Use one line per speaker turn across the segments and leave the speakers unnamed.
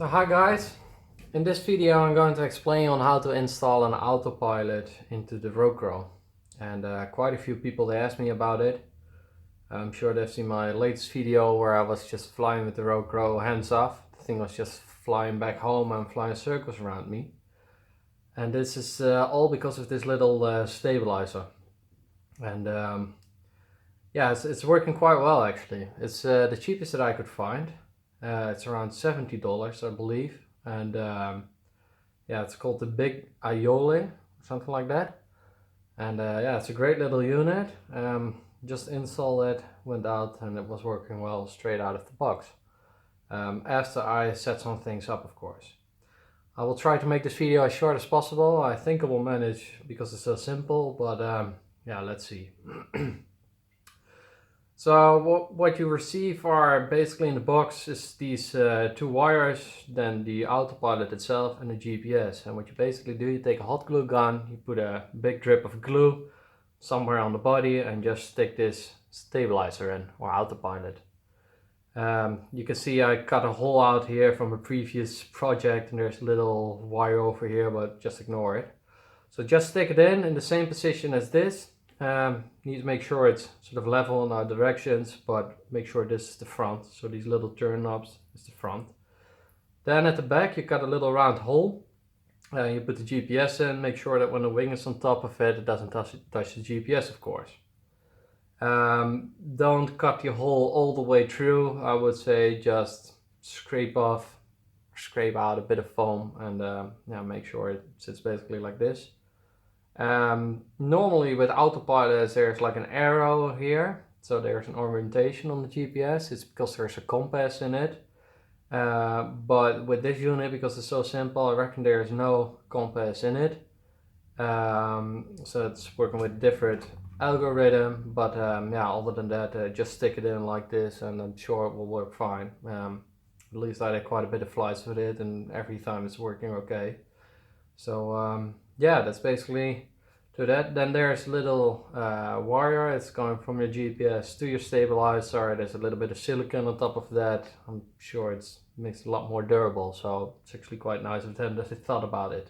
So hi guys, in this video I'm going to explain on how to install an autopilot into the Rocrow. And quite a few people they asked me about it. I'm sure they've seen my latest video where I was just flying with the Rocrow hands off. The thing was just flying back home and flying circles around me. And this is all because of this little stabilizer. And yeah, it's working quite well actually. It's the cheapest that I could find. It's around $70 I believe, and yeah, it's called the bigaole, something like that. And yeah, it's a great little unit. Just installed it, went out, and it was working well straight out of the box. After I set some things up, of course. I will try to make this video as short as possible. I think I will manage because it's so simple, but yeah, let's see. So what you receive are basically in the box is these two wires, then the autopilot itself and the GPS. And what you basically do, you take a hot glue gun, you put a big drip of glue somewhere on the body and just stick this stabilizer in, or autopilot. You can see I cut a hole out here from a previous project and there's a little wire over here, but just ignore it. So just stick it in the same position as this. Need to make sure it's sort of level in our directions, but make sure this is the front. So these little turn knobs is the front. Then at the back you got a little round hole. You put the GPS in, make sure that when the wing is on top of it, it doesn't touch the GPS, of course. Don't cut the hole all the way through. I would say just scrape out a bit of foam and yeah, make sure it sits basically like this. Normally with autopilots there's like an arrow here, so there's an orientation on the GPS. It's because there's a compass in it, but with this unit, because it's so simple, I reckon there's no compass in it. So it's working with a different algorithm, but yeah, other than that, just stick it in like this and I'm sure it will work fine. At least I did quite a bit of flights with it and every time it's working okay. So yeah, that's basically to that. Then there's a little wire. It's going from your GPS to your stabilizer. There's a little bit of silicone on top of that. I'm sure it makes it a lot more durable, so it's actually quite nice of them that they thought about it.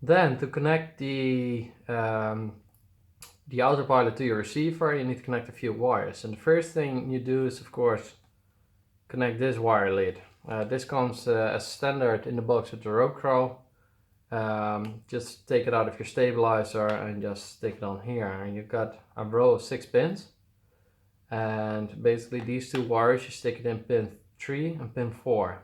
Then to connect the autopilot to your receiver, you need to connect a few wires. And the first thing you do is, of course, connect this wire lead. This comes as standard in the box with the Rocrow. Just take it out of your stabilizer and just stick it on here, and you've got a row of 6 pins, and basically these two wires you stick it in pin 3 and pin 4.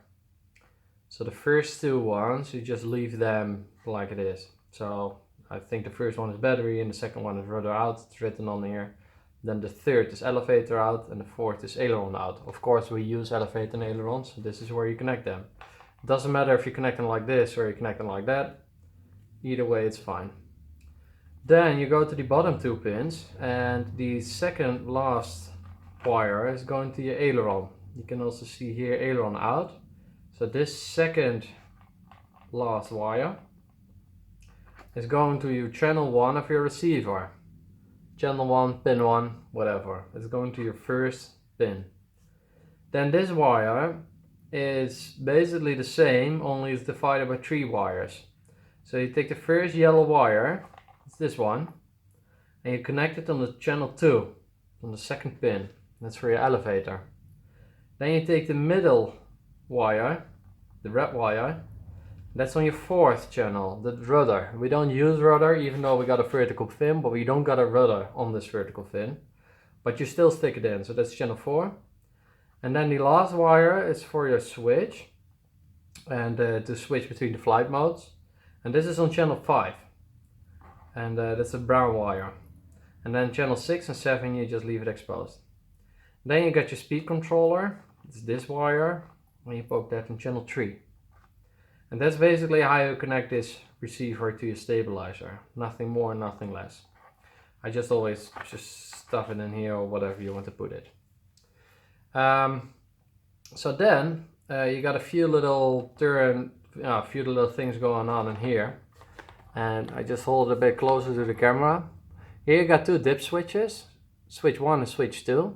So the first two ones you just leave them like it is. So I think the first one is battery and the second one is rudder out, it's written on here. Then the third is elevator out and the fourth is aileron out. Of course we use elevator and aileron, so this is where you connect them. It doesn't matter if you connect them like this or you connect them like that. Either way it's fine. Then you go to the bottom 2 pins and the second last wire is going to your aileron. You can also see here aileron out. So this second last wire is going to your channel 1 of your receiver. Channel 1, pin 1, whatever. It's going to your first pin. Then this wire is basically the same, only it's divided by 3 wires. So you take the first yellow wire, it's this one, and you connect it on the channel 2, on the second pin. That's for your elevator. Then you take the middle wire, the red wire, that's on your 4th channel, the rudder. We don't use rudder even though we got a vertical fin, but we don't got a rudder on this vertical fin. But you still stick it in, so that's channel 4. And then the last wire is for your switch, and to switch between the flight modes. And this is on channel 5. And that's a brown wire. And then channel 6 and 7 you just leave it exposed. Then you got your speed controller, it's this wire, and you poke that in channel 3. And that's basically how you connect this receiver to your stabilizer. Nothing more, nothing less. I just always just stuff it in here or whatever you want to put it. So then you got a few little things going on in here, and I just hold it a bit closer to the camera. Here you got 2 dip switches, switch 1 and switch 2,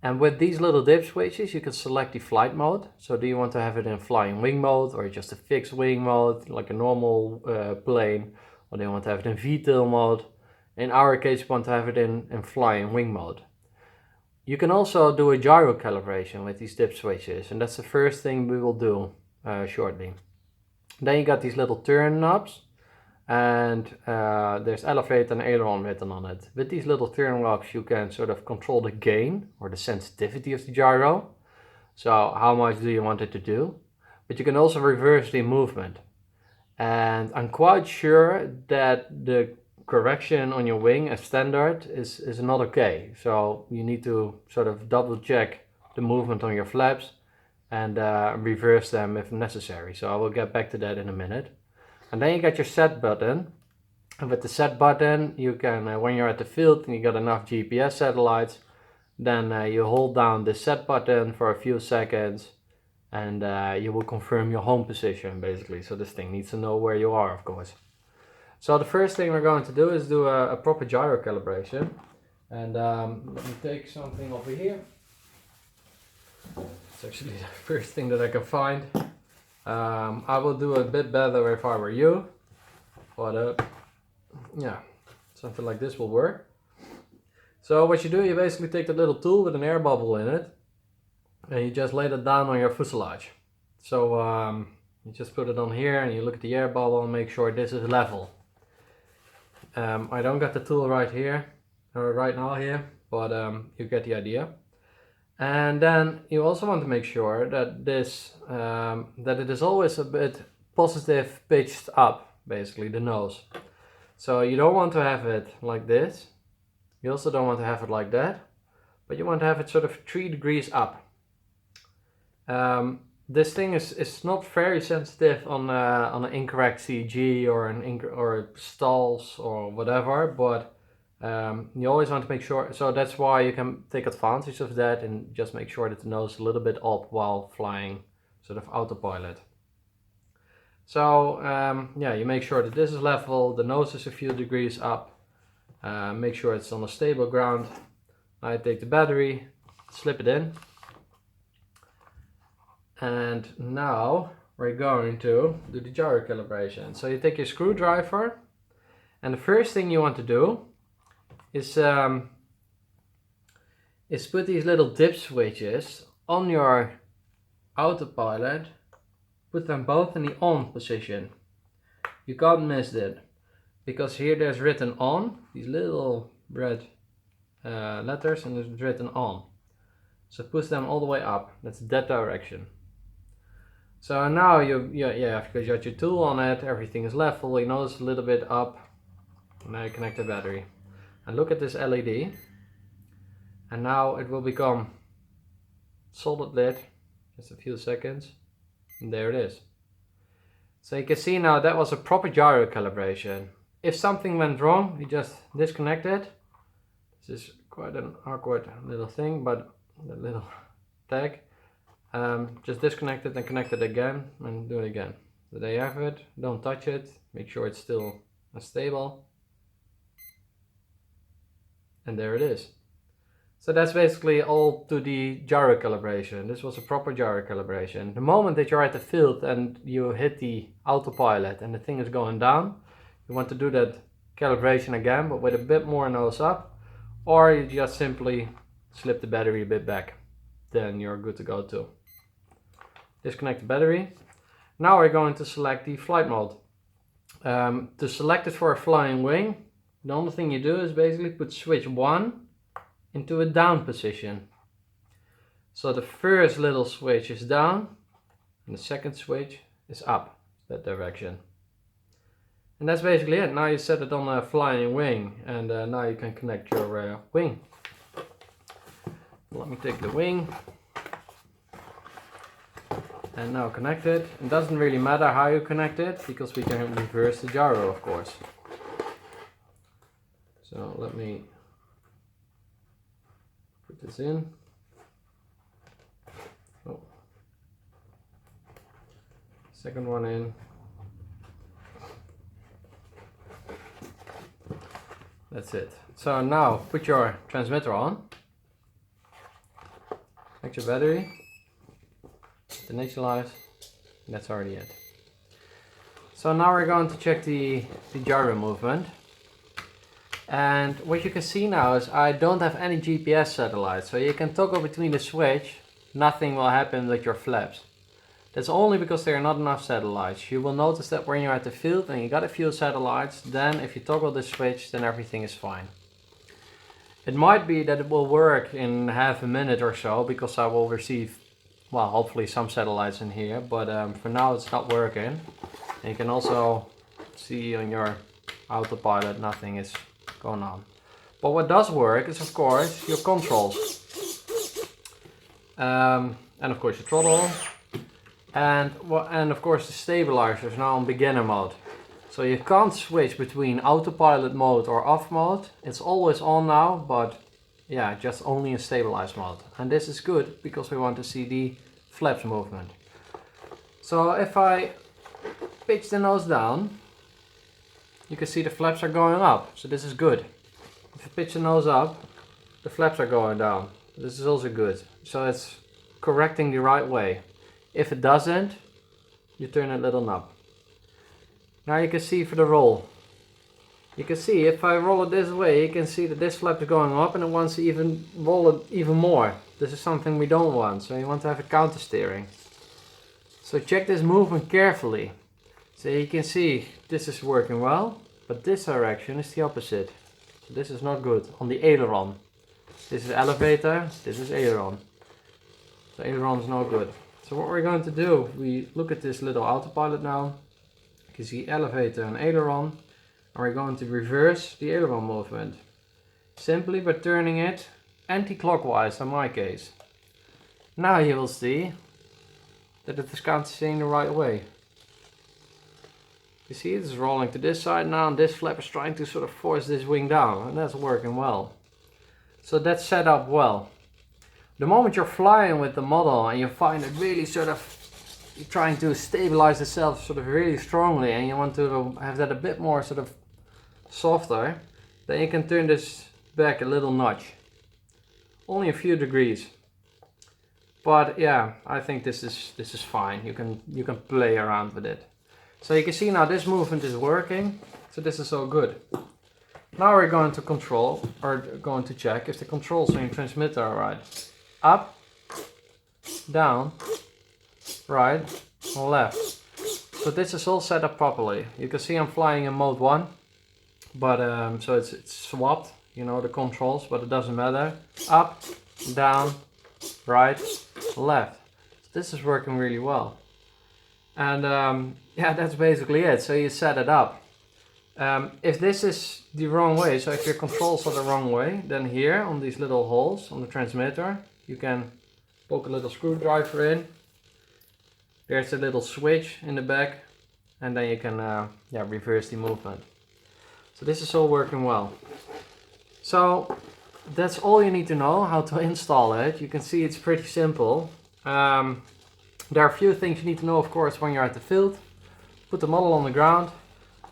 And with these little dip switches, you can select the flight mode. So do you want to have it in flying wing mode, or just a fixed wing mode, like a normal plane, or do you want to have it in VTOL mode? In our case, we want to have it in flying wing mode. You can also do a gyro calibration with these dip switches, and that's the first thing we will do shortly. Then you got these little turn knobs, and there's elevator and aileron written on it. With these little turn knobs you can sort of control the gain or the sensitivity of the gyro. So how much do you want it to do? But you can also reverse the movement. And I'm quite sure that the correction on your wing as standard is not okay. So you need to sort of double check the movement on your flaps and reverse them if necessary. So I will get back to that in a minute. And then you got your set button, and with the set button you can, when you're at the field and you got enough GPS satellites, then you hold down the set button for a few seconds and you will confirm your home position basically. So this thing needs to know where you are, of course. So the first thing we're going to do is do a proper gyro calibration. And let me take something over here. It's actually the first thing that I can find. I will do a bit better if I were you, but yeah, something like this will work. So what you do, you basically take the little tool with an air bubble in it, and you just lay it down on your fuselage. So you just put it on here and you look at the air bubble and make sure this is level. I don't got the tool right here, or right now here, but you get the idea. And then you also want to make sure that this that it is always a bit positive pitched up, basically the nose. So you don't want to have it like this. You also don't want to have it like that, but you want to have it sort of 3 degrees up. This thing is not very sensitive on an incorrect CG or stalls or whatever, but you always want to make sure, so that's why you can take advantage of that and just make sure that the nose is a little bit up while flying sort of autopilot. So yeah, you make sure that this is level, the nose is a few degrees up, make sure it's on a stable ground. I take the battery, slip it in, and now we're going to do the gyro calibration. So you take your screwdriver, and the first thing you want to do is put these little dip switches on your autopilot, put them both in the on position. You can't miss that, because here there's written on, these little red letters, and there's written on. So push them all the way up, that's that direction. So now because you got your tool on it, everything is level, you know it's a little bit up. Now you connect the battery. And look at this LED. And now it will become solid lit, just a few seconds. And there it is. So you can see now that was a proper gyro calibration. If something went wrong, you just disconnect it. This is quite an awkward little thing, but the little tag. Just disconnect it and connect it again and do it again. So there you have it. Don't touch it. Make sure it's still stable. And there it is. So that's basically all to the gyro calibration. This was a proper gyro calibration. The moment that you're at the field and you hit the autopilot and the thing is going down, you want to do that calibration again, but with a bit more nose up, or you just simply slip the battery a bit back. Then you're good to go too. Disconnect the battery. Now we're going to select the flight mode. To select it for a flying wing, the only thing you do is basically put switch 1 into a down position. So the first little switch is down and the second switch is up, that direction. And that's basically it. Now you set it on a flying wing, and now you can connect your wing. Let me take the wing and now connect it. It doesn't really matter how you connect it, because we can reverse the gyro, of course. So let me put this in. Oh. Second one in. That's it. So now put your transmitter on. disconnect your battery, initialize, that's already it. So now we're going to check the gyro movement. And what you can see now is I don't have any GPS satellites, so you can toggle between the switch, nothing will happen with your flaps. That's only because there are not enough satellites. You will notice that when you're at the field and you got a few satellites, then if you toggle the switch, then everything is fine. It might be that it will work in half a minute or so, because I will receive, well, hopefully some satellites in here, but for now it's not working. And you can also see on your autopilot nothing is going on. But what does work is of course your controls. And of course your throttle. And of course the stabilizer is now on beginner mode. So you can't switch between autopilot mode or off mode. It's always on now, but yeah, just only in stabilized mode. And this is good because we want to see the flaps movement. So if I pitch the nose down, you can see the flaps are going up. So this is good. If you pitch the nose up, the flaps are going down. This is also good. So it's correcting the right way. If it doesn't, you turn a little knob. Now you can see for the roll. You can see if I roll it this way, you can see that this flap is going up and it wants to even roll it even more. This is something we don't want, so you want to have a counter steering. So check this movement carefully. So you can see this is working well, but this direction is the opposite. So this is not good on the aileron. This is elevator, this is aileron. So aileron is not good. So what we're going to do, we look at this little autopilot now. You can see elevator and aileron, and we're going to reverse the aileron movement simply by turning it anti-clockwise in my case. Now you will see that it is counter-steering the right way. You see it is rolling to this side now, and this flap is trying to sort of force this wing down, and that's working well. So that's set up well. The moment you're flying with the model and you find it really sort of, you're trying to stabilize itself sort of really strongly and you want to have that a bit more sort of softer, then you can turn this back a little notch. Only a few degrees. But yeah, I think this is fine. You can play around with it. So you can see now this movement is working. So this is all good. Now we're going to control, or going to check if the controls on your transmitter are right. Up, down, right, left. So this is all set up properly. You can see I'm flying in mode 1, but so it's swapped, you know, the controls, but it doesn't matter. Up, down, right, left. So this is working really well. And yeah, that's basically it. So you set it up. If this is the wrong way, so if your controls are the wrong way, then here on these little holes on the transmitter, you can poke a little screwdriver in. There's a little switch in the back, and then you can yeah, reverse the movement. So this is all working well. So that's all you need to know how to install it. You can see it's pretty simple. There are a few things you need to know, of course, when you're at the field. Put the model on the ground.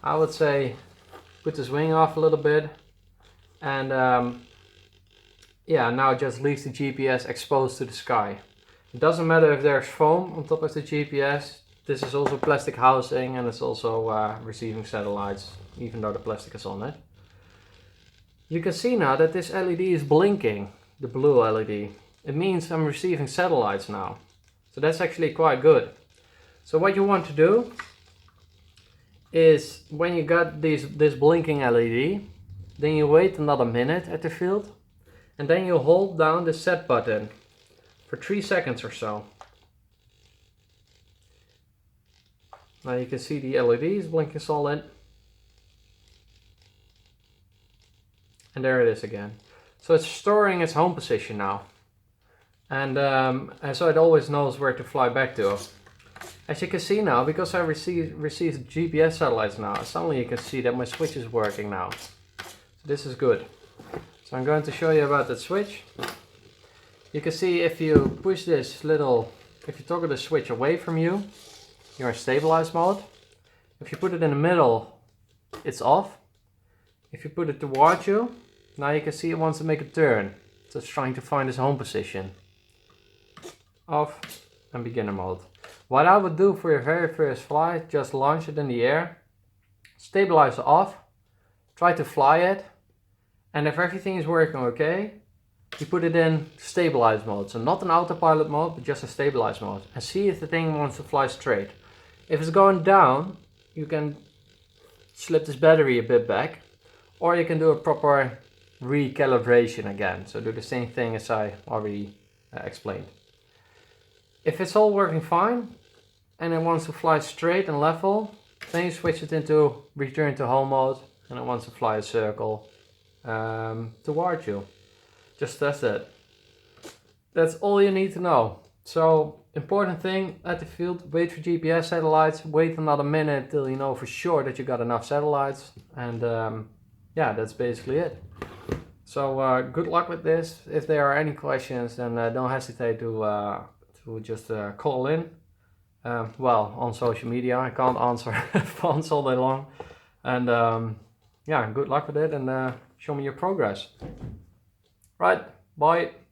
I would say put this wing off a little bit, and yeah, now it just leaves the GPS exposed to the sky. It doesn't matter if there's foam on top of the GPS. This is also plastic housing, and it's also receiving satellites, even though the plastic is on it. You can see now that this LED is blinking, the blue LED. It means I'm receiving satellites now. So that's actually quite good. So what you want to do is when you got this blinking LED, then you wait another minute at the field, and then you hold down the set button for 3 seconds or so. Now you can see the LED is blinking solid. And there it is again. So it's storing its home position now. And so it always knows where to fly back to. As you can see now, because I received GPS satellites now, suddenly you can see that my switch is working now. So this is good. So I'm going to show you about that switch. You can see if you push this little, if you toggle the switch away from you, you're in stabilized mode. If you put it in the middle, it's off. If you put it towards you, now you can see it wants to make a turn. So it's trying to find its home position. off, and beginner mode. What I would do for your very first flight, just launch it in the air, stabilize off, try to fly it, and if everything is working okay, you put it in stabilize mode. So not an autopilot mode, but just a stabilize mode, and see if the thing wants to fly straight. If it's going down, you can slip this battery a bit back, or you can do a proper recalibration again. So do the same thing as I already explained. If it's all working fine and it wants to fly straight and level, then you switch it into return to home mode and it wants to fly a circle towards you. Just test it. That's all you need to know. So important thing at the field, wait for GPS satellites, wait another minute till you know for sure that you got enough satellites, and yeah, that's basically it. So good luck with this. If there are any questions, then don't hesitate to just call in. Well, on social media, I can't answer phones all day long. And yeah, good luck with it, and show me your progress. Right, bye.